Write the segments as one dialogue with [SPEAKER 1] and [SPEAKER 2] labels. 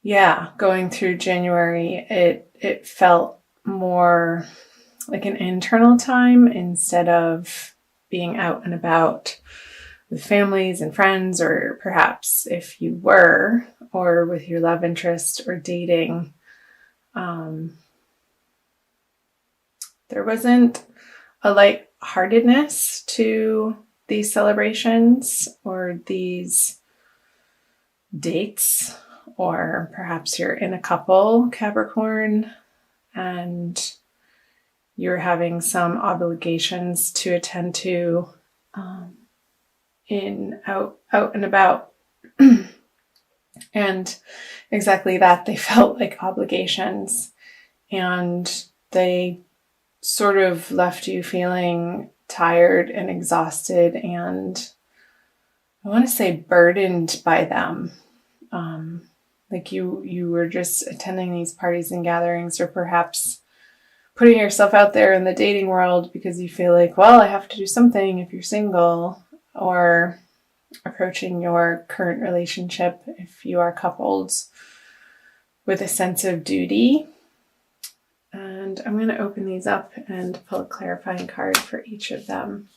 [SPEAKER 1] yeah, going through January, it felt more like an internal time instead of being out and about with families and friends, or perhaps if you were, or with your love interest or dating. There wasn't a lightheartedness to these celebrations or these dates, or perhaps you're in a couple, Capricorn, and you're having some obligations to attend to in out and about. And exactly that, they felt like obligations, and they sort of left you feeling tired and exhausted, and I want to say burdened by them. Like you were just attending these parties and gatherings, or perhaps putting yourself out there in the dating world because you feel like, well, I have to do something if you're single, or approaching your current relationship if you are coupled with a sense of duty. And I'm going to open these up and pull a clarifying card for each of them.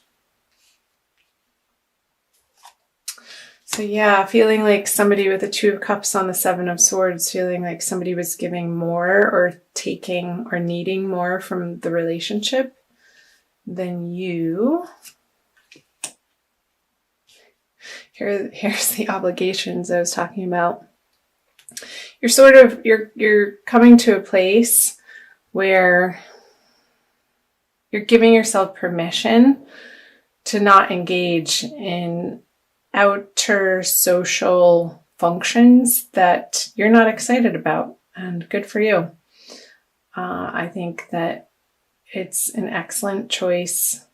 [SPEAKER 1] So yeah, feeling like somebody with the Two of Cups on the Seven of Swords, feeling like somebody was giving more or taking or needing more from the relationship than you. Here's the obligations I was talking about. You're coming to a place where you're giving yourself permission to not engage in outer social functions that you're not excited about, and good for you. I think that it's an excellent choice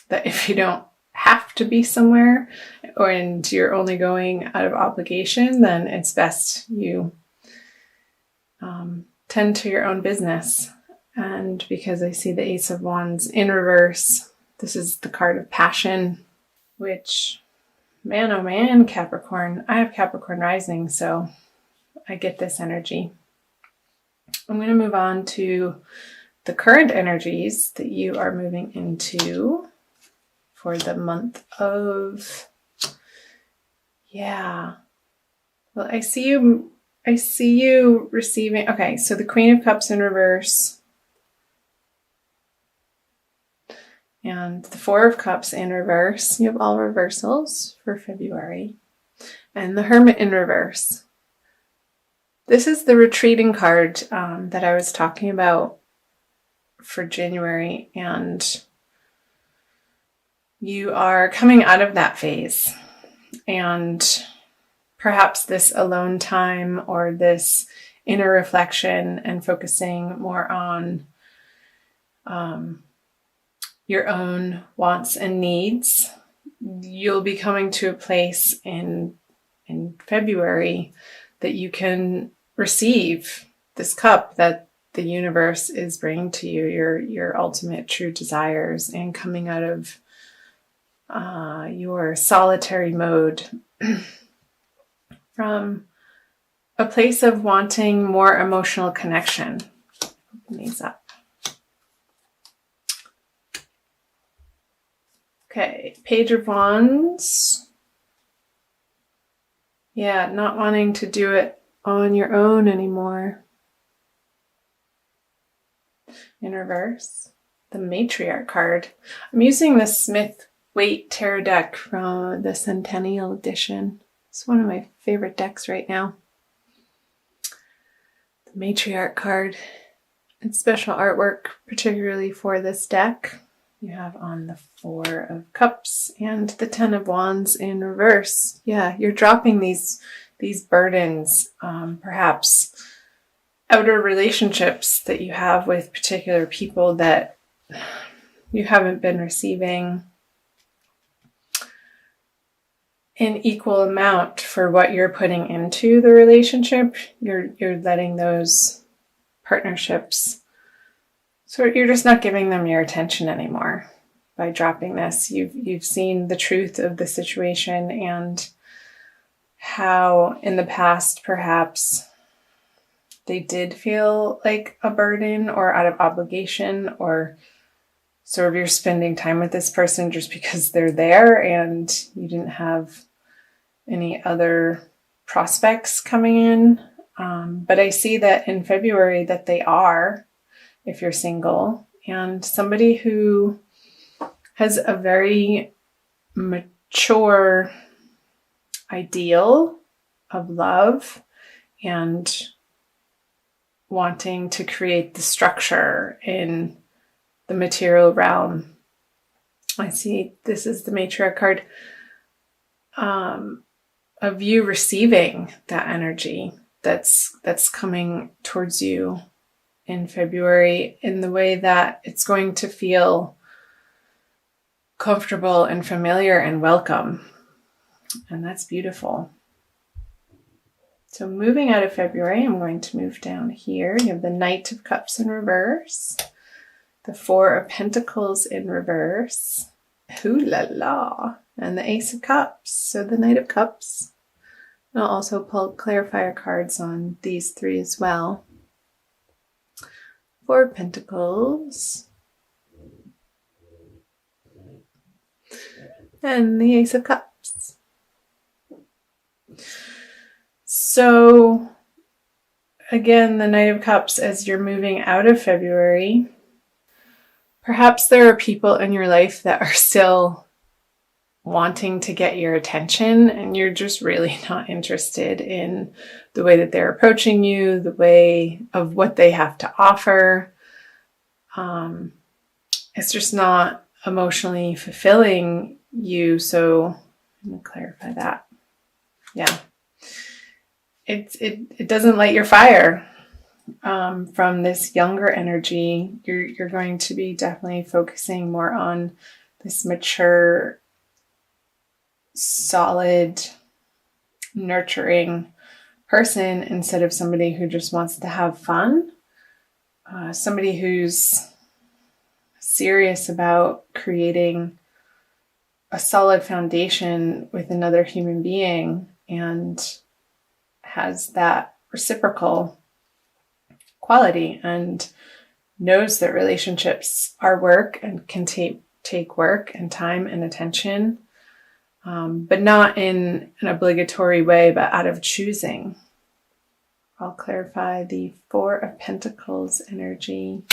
[SPEAKER 1] that if you don't have to be somewhere and you're only going out of obligation, then it's best you tend to your own business. And because I see the Ace of Wands in reverse, this is the card of passion, which, man, oh man, Capricorn. I have Capricorn rising, so I get this energy. I'm going to move on to the current energies that you are moving into for the month of, well, I see you receiving, okay, so the Queen of Cups in reverse and the Four of Cups in reverse. You have all reversals for February, and the Hermit in reverse. This is the retreating card that I was talking about for January, and you are coming out of that phase, and perhaps this alone time or this inner reflection and focusing more on your own wants and needs. You'll be coming to a place in February that you can receive this cup that the universe is bringing to you, your ultimate true desires, and coming out of your solitary mode from a place of wanting more emotional connection. Open these up. Okay, Page of Wands. Yeah, not wanting to do it on your own anymore. In reverse, the Matriarch card. I'm using the Smith-Waite Tarot deck from the Centennial Edition. It's one of my favorite decks right now. The Matriarch card. It's special artwork, particularly for this deck. You have on the Four of Cups and the Ten of Wands in reverse. Yeah, you're dropping these burdens, perhaps outer relationships that you have with particular people that you haven't been receiving an equal amount for what you're putting into the relationship. You're letting those partnerships, so you're just not giving them your attention anymore by dropping this. You've seen the truth of the situation and how in the past perhaps they did feel like a burden or out of obligation, or sort of you're spending time with this person just because they're there and you didn't have any other prospects coming in. But I see that in February that they are, if you're single, and somebody who has a very mature ideal of love and wanting to create the structure in the material realm. I see this is the matriarch card of you receiving that energy that's coming towards you in February, in the way that it's going to feel comfortable and familiar and welcome. And that's beautiful. So moving out of February, I'm going to move down here. You have the Knight of Cups in reverse, the Four of Pentacles in reverse, ooh la la, and the Ace of Cups. So the Knight of Cups. I'll also pull clarifier cards on these three as well. Four of Pentacles. And the Ace of Cups. So, again, the Knight of Cups, as you're moving out of February, perhaps there are people in your life that are still wanting to get your attention, and you're just really not interested in the way that they're approaching you, the way of what they have to offer. It's just not emotionally fulfilling you. So I'm going to clarify that. Yeah. It doesn't light your fire. From this younger energy, you're going to be definitely focusing more on this mature, solid, nurturing person instead of somebody who just wants to have fun. Somebody who's serious about creating a solid foundation with another human being and has that reciprocal quality and knows that relationships are work and can take work and time and attention, but not in an obligatory way, but out of choosing. I'll clarify the Four of Pentacles energy.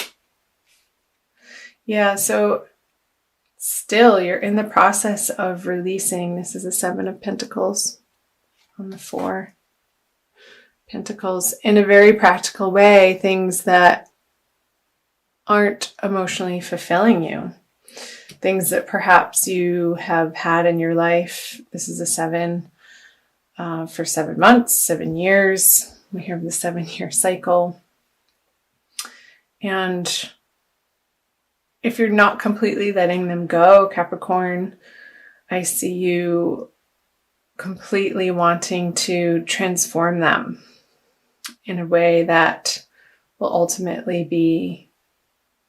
[SPEAKER 1] Yeah, so still you're in the process of releasing. This is a Seven of Pentacles on the Four Pentacles in a very practical way, things that aren't emotionally fulfilling you, things that perhaps you have had in your life. This is a seven for 7 months, 7 years. We have the 7-year cycle. And if you're not completely letting them go, Capricorn, I see you completely wanting to transform them in a way that will ultimately be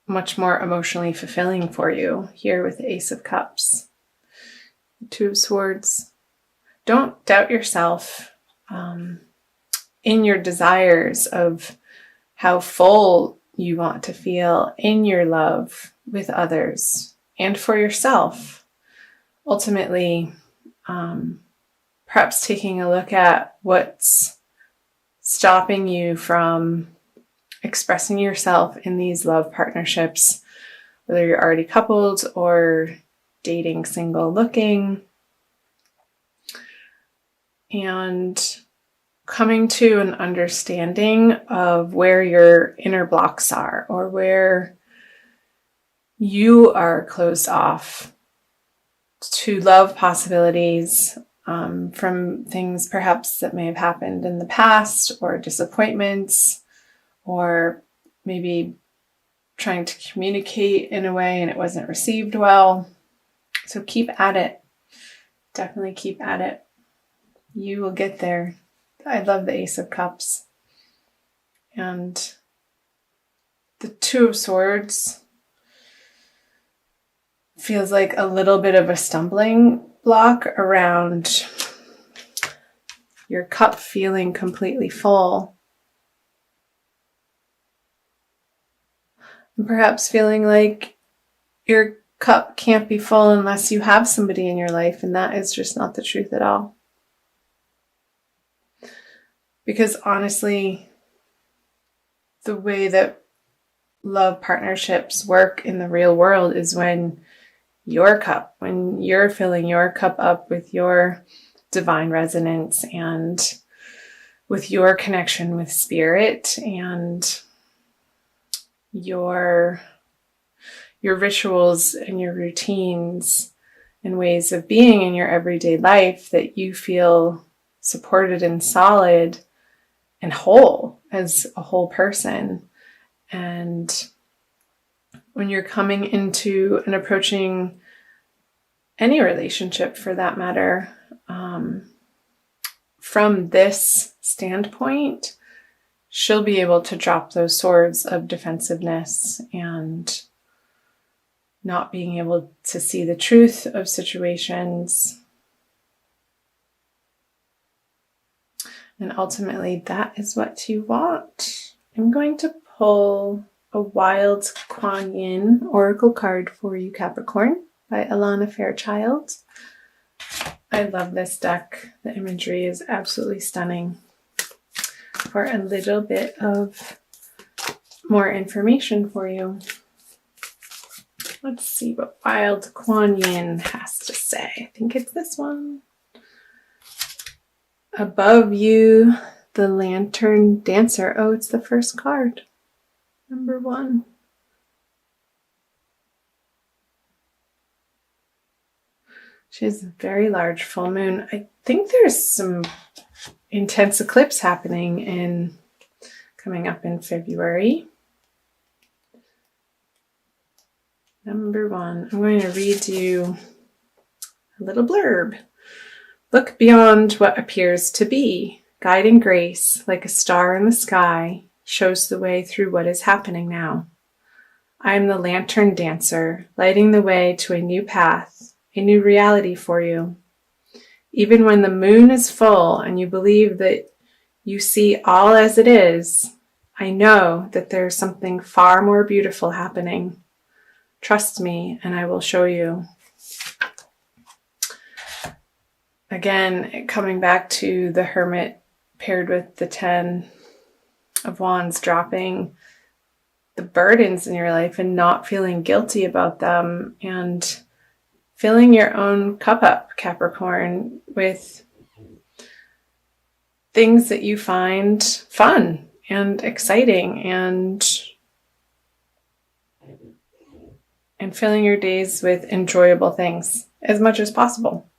[SPEAKER 1] much more emotionally fulfilling for you. Here with the Ace of Cups, the Two of Swords. Don't doubt yourself in your desires of how full you want to feel in your love with others and for yourself. Ultimately, perhaps taking a look at what's stopping you from expressing yourself in these love partnerships, whether you're already coupled or dating, single, looking, and coming to an understanding of where your inner blocks are or where you are closed off to love possibilities from things perhaps that may have happened in the past, or disappointments, or maybe trying to communicate in a way and it wasn't received well. So keep at it. Definitely keep at it. You will get there. I love the Ace of Cups. And the Two of Swords feels like a little bit of a stumbling block around your cup feeling completely full. And perhaps feeling like your cup can't be full unless you have somebody in your life, and that is just not the truth at all. Because honestly, the way that love partnerships work in the real world is when you're filling your cup up with your divine resonance and with your connection with spirit and your rituals and your routines and ways of being in your everyday life, that you feel supported and solid and whole as a whole person. And when you're coming into and approaching any relationship for that matter, from this standpoint, she'll be able to drop those swords of defensiveness and not being able to see the truth of situations. And ultimately, that is what you want. I'm going to pull a Wild Kuan Yin Oracle card for you, Capricorn, by Alana Fairchild. I love this deck. The imagery is absolutely stunning. For a little bit of more information for you, let's see what Wild Kuan Yin has to say. I think it's this one. Above you, the Lantern Dancer. Oh, it's the first card. Number 1. She has a very large full moon. I think there's some intense eclipse happening coming up in February. Number 1. I'm going to read you a little blurb. Look beyond what appears to be. Guiding grace, like a star in the sky, shows the way through what is happening now. I am the Lantern Dancer, lighting the way to a new path, a new reality for you. Even when the moon is full and you believe that you see all as it is, I know that there's something far more beautiful happening. Trust me, and I will show you. Again, coming back to the Hermit paired with the 10 of Wands, dropping the burdens in your life and not feeling guilty about them, and filling your own cup up, Capricorn, with things that you find fun and exciting, and filling your days with enjoyable things as much as possible.